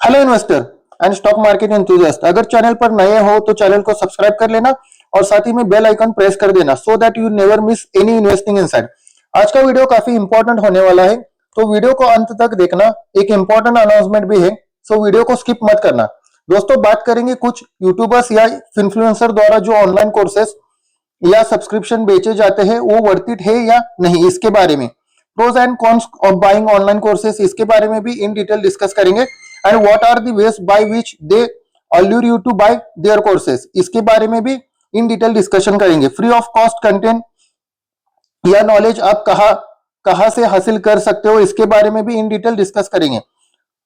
Hello investor and stock market enthusiast, अगर channel पर नए हो तो चैनल को सब्सक्राइब कर लेना और साथ ही में बेल आइकन प्रेस कर देना so that you never miss any investing inside. आज का वीडियो काफी इंपॉर्टेंट होने वाला है, तो वीडियो को अंत तक देखना। एक इंपॉर्टेंट अनाउंसमेंट भी है, सो वीडियो को स्किप मत करना। दोस्तों, बात करेंगे कुछ यूट्यूबर्स या इन्फ्लुएंसर द्वारा जो ऑनलाइन कोर्सेस या सब्सक्रिप्शन बेचे जाते हैं वो वर्थ इट है या नहीं, इसके बारे में pros and cons of buying online courses, इसके बारे में भी इन डिटेल डिस्कस करेंगे। And what are the ways by which they allure you to buy their courses, इसके बारे में भी इन डिटेल डिस्कशन करेंगे। फ्री ऑफ कॉस्ट कंटेंट या नॉलेज आप कहां से हासिल कर सकते हो, इसके बारे में भी इन डिटेल डिस्कस करेंगे।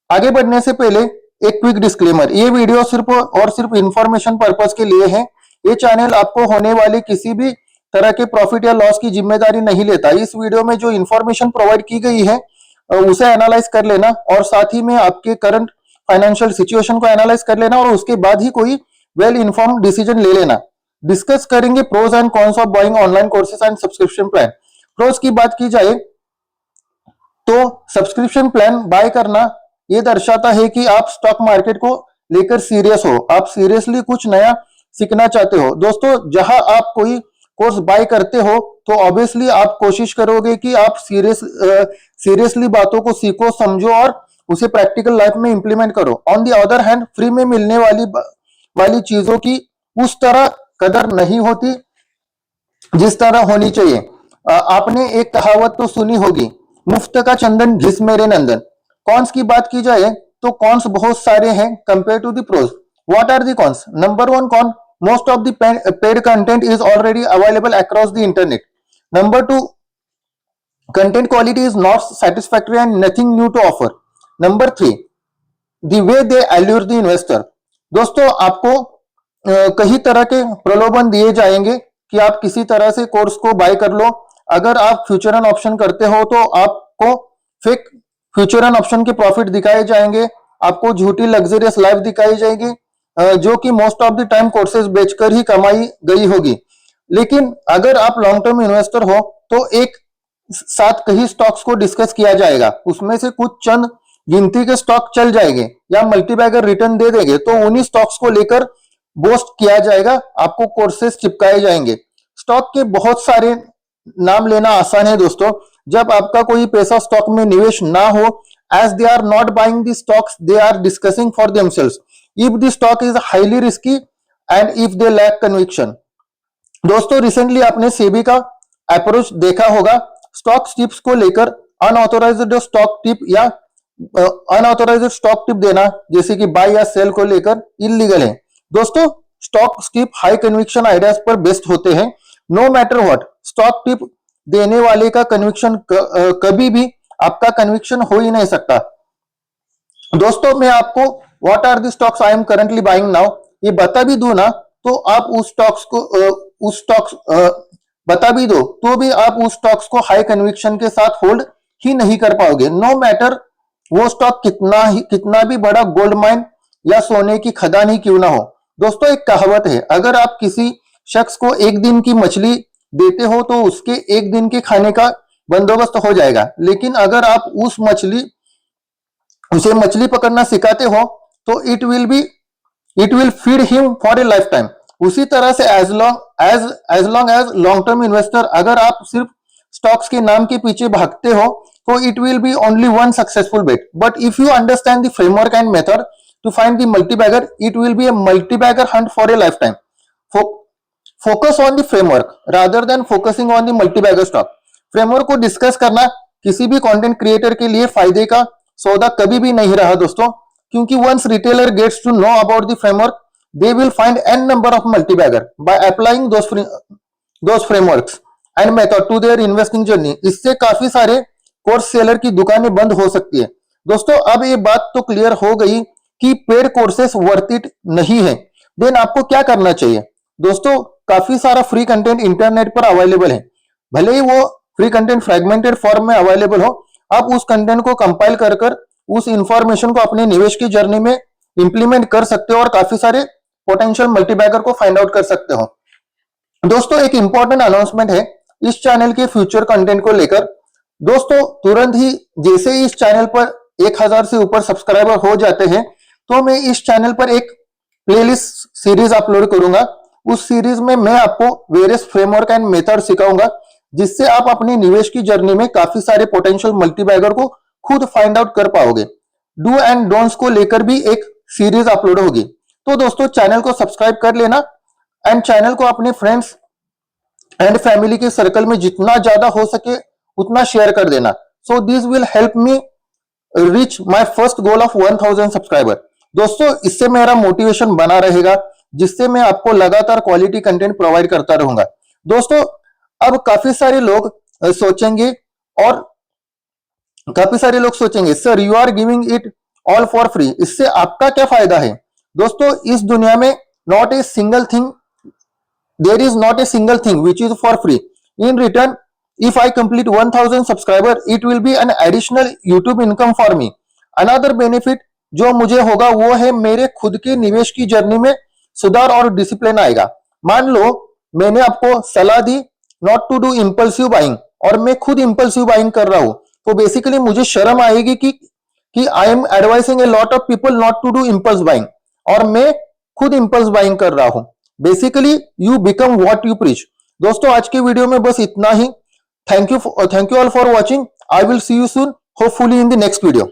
आगे बढ़ने से पहले एक क्विक डिस्क्लेमर, ये वीडियो सिर्फ और सिर्फ इंफॉर्मेशन पर्पस के लिए है। ये चैनल आपको होने वाली किसी भी तरह के प्रॉफिट या लॉस की जिम्मेदारी नहीं लेता। इस वीडियो में जो इंफॉर्मेशन प्रोवाइड की गई है उसे एनालाइज कर लेना और साथ ही में आपके करंट फाइनेंशियल सिचुएशन को एनालाइज कर लेना और उसके बाद ही कोई वेल इन्फॉर्म्ड डिसीजन ले लेना। डिस्कस करेंगे pros and cons of buying online courses and subscription plan. Pros की बात की जाए तो सब्सक्रिप्शन प्लान बाय करना ये दर्शाता है कि आप स्टॉक मार्केट को लेकर सीरियस हो, आप सीरियसली कुछ नया सीखना चाहते हो। दोस्तों, जहां आप कोई कोर्स बाय करते हो तो ऑब्वियसली आप कोशिश करोगे कि आप सीरियसली बातों को सीखो, समझो और उसे प्रैक्टिकल लाइफ में इंप्लीमेंट करो। On the other hand, free में मिलने वाली चीजों की उस तरह कदर नहीं होती जिस तरह होनी चाहिए। आपने एक कहावत तो सुनी होगी, मुफ्त का चंदन घिस मेरे नंदन। कॉन्स की बात की जाए तो कॉन्स बहुत सारे हैं compare to the pros. What are the cons? Number one con, most of the paid content is already available across the internet. Number two, content quality is not satisfactory and nothing new to offer. Number three, the way they allure the investor. दोस्तों, आपको कई तरह के प्रलोभन दिए जाएंगे कि आप किसी तरह से कोर्स को बाय कर लो। अगर आप फ्यूचर एंड ऑप्शन करते हो तो आपको फेक फ्यूचर एंड ऑप्शन के प्रॉफिट दिखाए जाएंगे, आपको झूठी लग्जरियस लाइफ दिखाई जाएगी जो कि most of the time courses बेचकर ही कमाई गई होगी। लेकिन अगर आप लॉन्ग टर्म इन्वेस्टर हो तो एक साथ कई स्टॉक्स को डिस्कस किया जाएगा, उसमें से कुछ चंद गिनती के स्टॉक चल जाएंगे या मल्टीबैगर रिटर्न दे देंगे, तो उन्हीं स्टॉक्स को लेकर बोस्ट किया जाएगा, आपको कोर्सेज चिपकाए जाएंगे। स्टॉक के बहुत सारे नाम लेना आसान है दोस्तों, जब आपका कोई पैसा स्टॉक में निवेश ना हो, as they are not buying the stocks, they are discussing for themselves if the stock is highly risky and if they lack conviction। दोस्तों, रिसेंटली आपने सेबी का अप्रोच देखा होगा, स्टॉक टिप्स को लेकर अनऑथोराइज्ड स्टॉक टिप या अनऑथोराइज्ड स्टॉक टिप देना जैसे कि बाय या सेल को लेकर इलीगल है। दोस्तों, stock tip high conviction ideas पर बेस्ड होते हैं। No matter what, stock tip देने वाले का कन्विक्शन कभी भी आपका कन्विक्शन हो ही नहीं सकता। दोस्तों, मैं आपको what are the stocks I am currently buying now ये बता भी दूं ना, तो आप उस स्टॉक्स बता भी दो तो भी आप उस स्टॉक्स को हाई कन्विक्शन के साथ होल्ड ही नहीं कर पाओगे, नो मैटर वो स्टॉक कितना भी बड़ा गोल्ड माइन या सोने की खदान ही क्यों ना हो। दोस्तों, एक कहावत है, अगर आप किसी शख्स को एक दिन की मछली देते हो तो उसके एक दिन के खाने का बंदोबस्त हो जाएगा, लेकिन अगर आप उसे मछली पकड़ना सिखाते हो तो it will feed him for a lifetime. उसी तरह से as long as long term investor अगर आप सिर्फ स्टॉक्स के नाम के पीछे भागते हो तो it will be only one successful bet, but if you understand the framework and method to find the multibagger, it will be a multibagger hunt for a lifetime. Focus on the framework rather than focusing on the multibagger stock. Framework को discuss करना किसी भी content creator के लिए फायदे का सौदा कभी भी नहीं रहा दोस्तों, क्योंकि once retailer gets to know about the framework, they will find n number of multi-bagger by applying those frameworks and method to their investing journey। इससे काफी सारे कोर्स सेलर की दुकानें बंद हो सकती है। दोस्तों, अब ये बात तो क्लियर हो गई कि पेड कोर्सेस वर्थ इट नहीं है, देन आपको क्या करना चाहिए? दोस्तों, काफी सारा फ्री कंटेंट इंटरनेट पर अवेलेबल है, भले ही वो फ्री कंटेंट फ्रेगमेंटेड फॉर्म में अवेलेबल हो, आप उस कंटेंट को कंपाइल कर उस इंफॉर्मेशन को अपने निवेश की जर्नी में इंप्लीमेंट कर सकते हो और काफी सारे पोटेंशियल मल्टीबैगर को फाइंड आउट कर सकते हो। दोस्तों, एक इंपॉर्टेंट अनाउंसमेंट है इस चैनल के फ्यूचर कंटेंट को लेकर। दोस्तों, तुरंत ही जैसे ही इस चैनल पर 1000 से ऊपर सब्सक्राइबर हो जाते हैं तो मैं इस चैनल पर एक प्लेलिस्ट सीरीज अपलोड करूंगा। उस सीरीज में मैं आपको वेरियस फ्रेमवर्क एंड मेथड सिखाऊंगा, जिससे आप अपनी निवेश की जर्नी में काफी सारे पोटेंशियल मल्टीबैगर को खुद फाइंड आउट कर पाओगे। डू एंड डोंट्स को लेकर भी एक सीरीज अपलोड होगी। तो दोस्तों चैनल को सब्सक्राइब कर लेना एंड चैनल को अपने फ्रेंड्स एंड फैमिली के सर्कल में जितना ज्यादा हो सके उतना शेयर कर देना। So this will help me reach my first goal of 1000 subscriber. दोस्तों इससे मेरा मोटिवेशन बना रहेगा, जिससे मैं आपको लगातार क्वालिटी कंटेंट प्रोवाइड करता रहूंगा। दोस्तों अब काफी सारे लोग सोचेंगे sir you are giving it all for free, इससे आपका क्या फायदा है? दोस्तों इस दुनिया में not a single thing there is not a single thing which is for free. In return, if I complete 1000 subscriber, it will be an additional YouTube income for me. Another benefit जो मुझे होगा वो है मेरे खुद के निवेश की जर्नी में सुधार और डिसिप्लिन आएगा। मान लो मैंने आपको सलाह दी not to do impulsive buying और मैं खुद इंपल्सिव बाइंग कर रहा हूं, तो बेसिकली मुझे शर्म आएगी कि I am advising a lot of people not to do impulse buying और मैं खुद इंपल्स बाइंग कर रहा हूं। Basically you become what you preach. दोस्तों आज के वीडियो में बस इतना ही। Thank you all for watching. I will see you soon, hopefully in the next video.